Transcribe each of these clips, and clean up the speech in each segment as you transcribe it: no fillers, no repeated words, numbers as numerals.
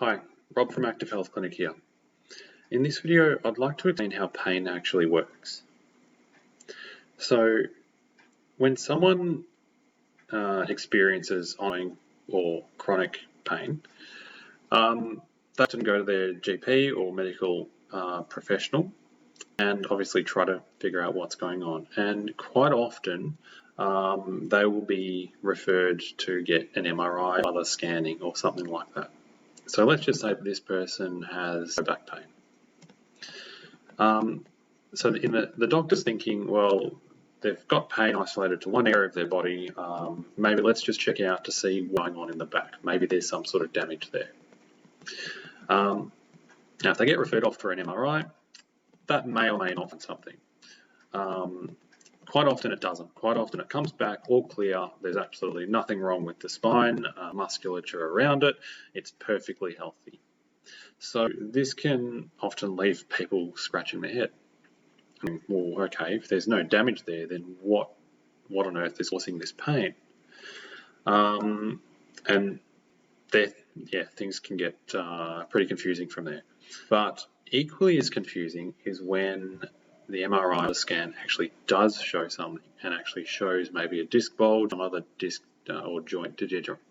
Hi, Rob from Active Health Clinic here. In this video, I'd like to explain how pain actually works. So, when someone experiences ongoing or chronic pain, they often go to their GP or medical professional and obviously try to figure out what's going on. And quite often, they will be referred to get an MRI, other scanning, or something like that. So let's just say that this person has back pain. So in the doctor's thinking, well, they've got pain isolated to one area of their body. Maybe let's just check out to see what's going on in the back. Maybe there's some sort of damage there. Now, if they get referred off for an MRI, that may or may not find something. Quite often it doesn't. Quite often it comes back all clear. There's absolutely nothing wrong with the spine, musculature around it. It's perfectly healthy. So this can often leave people scratching their head. I mean, well, okay, if there's no damage there, then what on earth is causing this pain? And things can get pretty confusing from there. But equally as confusing is when the MRI or scan actually does show something and actually shows maybe a disc bulge, some other disc or joint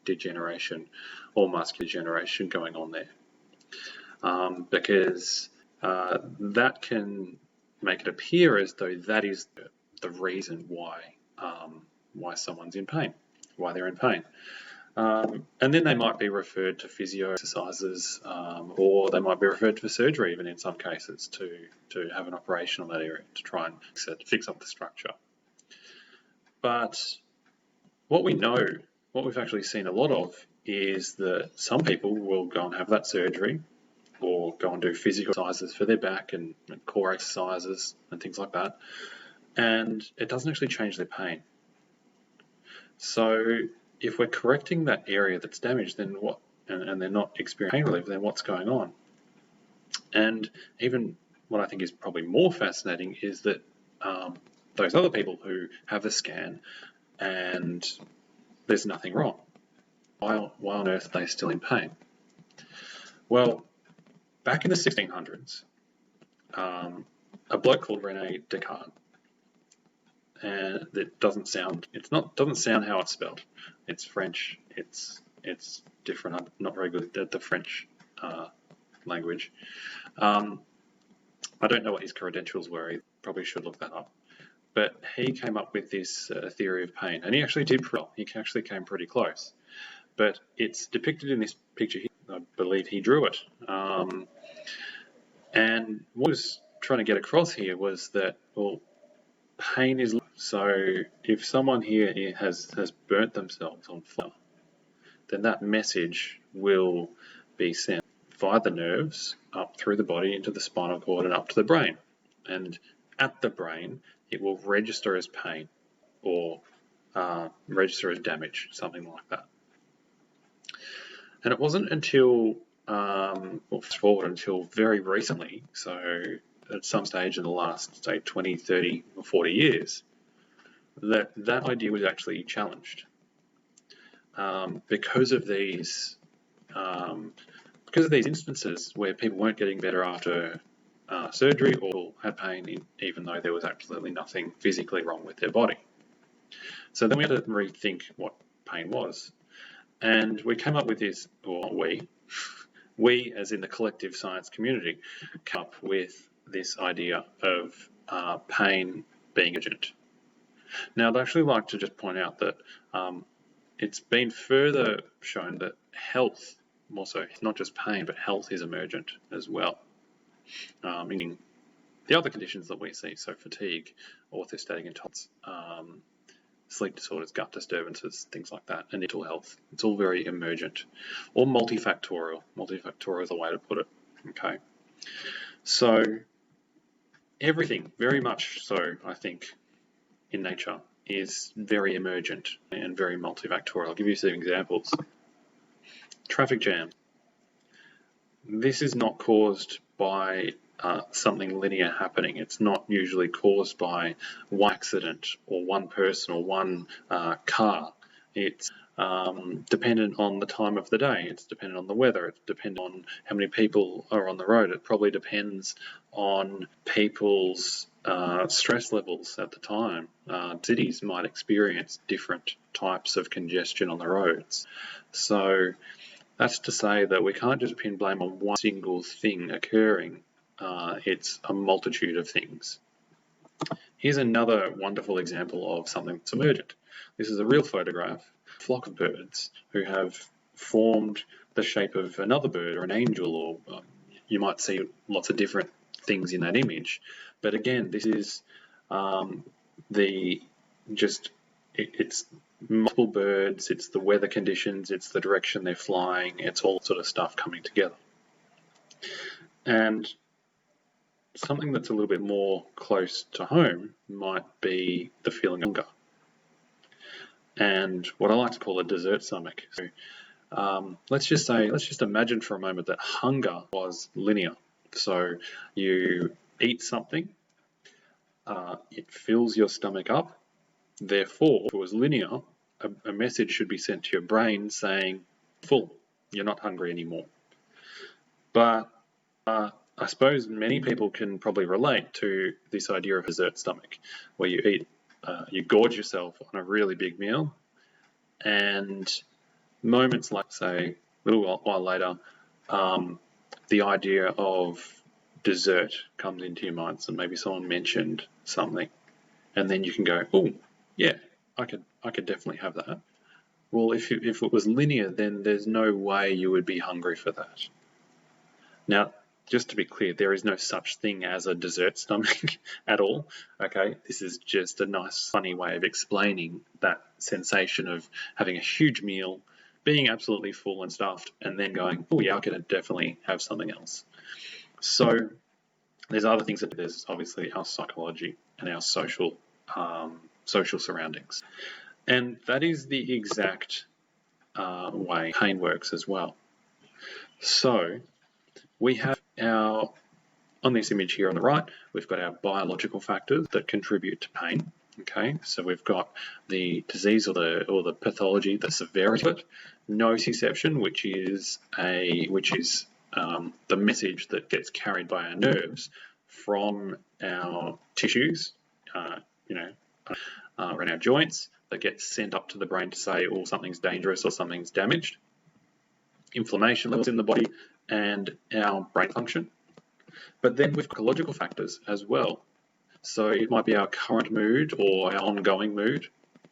degeneration or muscular degeneration going on there. Because that can make it appear as though that is the reason why someone's in pain, why they're in pain. And then they might be referred to physio exercises, or they might be referred to surgery even in some cases to have an operation on that area to try and fix up the structure. But what we know, what we've actually seen a lot of, is that some people will go and have that surgery or go and do physical exercises for their back and core exercises and things like that, and it doesn't actually change their pain. So if we're correcting that area that's damaged, then what? And they're not experiencing pain relief, then what's going on? And even what I think is probably more fascinating is that those other people who have the scan and there's nothing wrong, why on earth are they still in pain? Well, back in the 1600s, a bloke called Rene Descartes, and it doesn't sound how it's spelled. It's French. It's different. I'm not very good at the French language. I don't know what his credentials were. He probably should look that up. But he came up with this theory of pain, and he actually did pretty well. He actually came pretty close. But it's depicted in this picture here. I believe he drew it. And what I was trying to get across here was that, well, pain is so if someone here has burnt themselves on fire, then that message will be sent via the nerves up through the body into the spinal cord and up to the brain. And at the brain, it will register as pain or register as damage, something like that. And it wasn't until, until very recently, so at some stage in the last, say, 20, 30 or 40 years, that idea was actually challenged. Because of these instances where people weren't getting better after surgery or had pain even though there was absolutely nothing physically wrong with their body. So then we had to rethink what pain was. And we came up with this, or we as in the collective science community, came up with this idea of pain being emergent. Now, I'd actually like to just point out that it's been further shown that health, also not just pain, but health is emergent as well, meaning the other conditions that we see, so fatigue, orthostatic intolerance, sleep disorders, gut disturbances, things like that, and mental health. It's all very emergent or multifactorial. Multifactorial is the way to put it, okay? So everything, very much so, I think, in nature is very emergent and very multifactorial. I'll give you some examples. Traffic jams. This is not caused by something linear happening. It's not usually caused by one accident or one person or one car. It's dependent on the time of the day, it's dependent on the weather, it's dependent on how many people are on the road, it probably depends on people's stress levels at the time. Cities might experience different types of congestion on the roads. So that's to say that we can't just pin blame on one single thing occurring. It's a multitude of things. Here's another wonderful example of something that's emergent. This is a real photograph, a flock of birds who have formed the shape of another bird or an angel, or you might see lots of different things in that image. But again, this is it's multiple birds, it's the weather conditions, it's the direction they're flying, it's all sort of stuff coming together. And something that's a little bit more close to home might be the feeling of hunger, and what I like to call a dessert stomach. So let's just imagine for a moment that hunger was linear. So you eat something, it fills your stomach up. Therefore, if it was linear, a message should be sent to your brain saying, full, you're not hungry anymore. But I suppose many people can probably relate to this idea of a dessert stomach, where you eat, you gorge yourself on a really big meal, and moments like, say, a little while later, the idea of dessert comes into your mind. So maybe someone mentioned something, and then you can go, oh, yeah, I could definitely have that. Well, if it was linear, then there's no way you would be hungry for that. Now, just to be clear, there is no such thing as a dessert stomach at all, okay? This is just a nice, funny way of explaining that sensation of having a huge meal, being absolutely full and stuffed, and then going, oh yeah, I could definitely have something else. So there's other things that there's obviously our psychology and our social surroundings. And that is the exact way pain works as well. So we have on this image here on the right, we've got our biological factors that contribute to pain. Okay, so we've got the disease or the pathology, the severity of it, nociception, which is the message that gets carried by our nerves from our tissues, around our joints, that gets sent up to the brain to say, oh, something's dangerous or something's damaged. Inflammation levels in the body and our brain function. But then we've got ecological factors as well. So it might be our current mood or our ongoing mood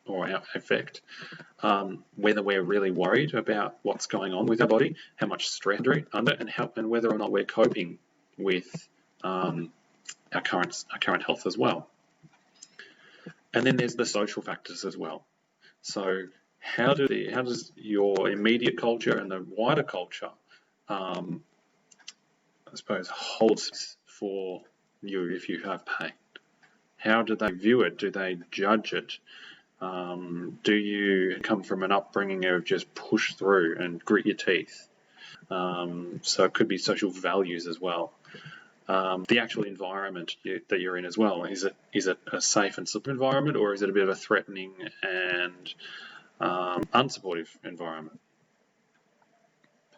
or our affect, whether we're really worried about what's going on with our body, how much stress we're under, and whether or not we're coping with our current health as well. And then there's the social factors as well. So how does your immediate culture and the wider culture, I suppose, hold for you if you have pain? How do they view it? Do they judge it? Do you come from an upbringing of just push through and grit your teeth? So it could be social values as well. The actual environment that you're in as well. Is it a safe and supportive environment, or is it a bit of a threatening and unsupportive environment?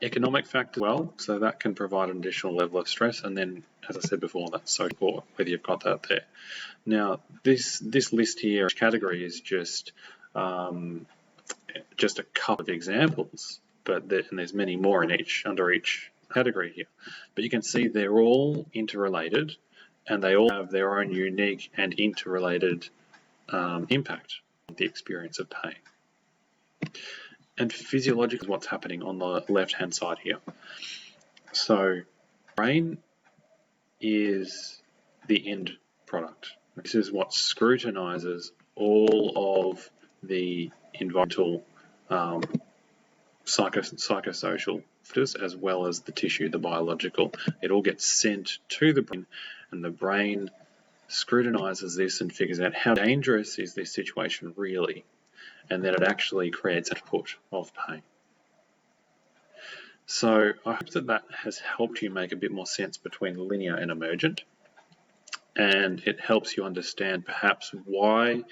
Economic factor as well, so that can provide an additional level of stress. And then, as I said before, that's social support, whether you've got that there. Now, this list here, each category is just a couple of examples, but there's many more under each category here. But you can see they're all interrelated, and they all have their own unique and interrelated impact on the experience of pain. And physiologically, what's happening on the left-hand side here. So, brain is the end product. This is what scrutinizes all of the environmental, psychosocial factors, as well as the tissue, the biological. It all gets sent to the brain, and the brain scrutinizes this and figures out how dangerous is this situation really, and then it actually creates output of pain. So I hope that has helped you make a bit more sense between linear and emergent, and it helps you understand perhaps why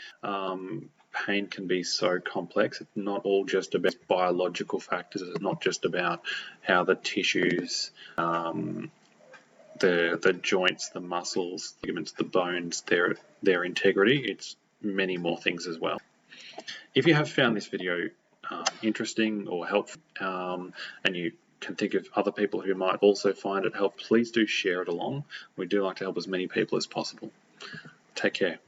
pain can be so complex. It's not all just about biological factors. It's not just about how the tissues, the joints, the muscles, the ligaments, the bones, their integrity. It's many more things as well. If you have found this video interesting or helpful, and you can think of other people who might also find it helpful, please do share it along. We do like to help as many people as possible. Take care.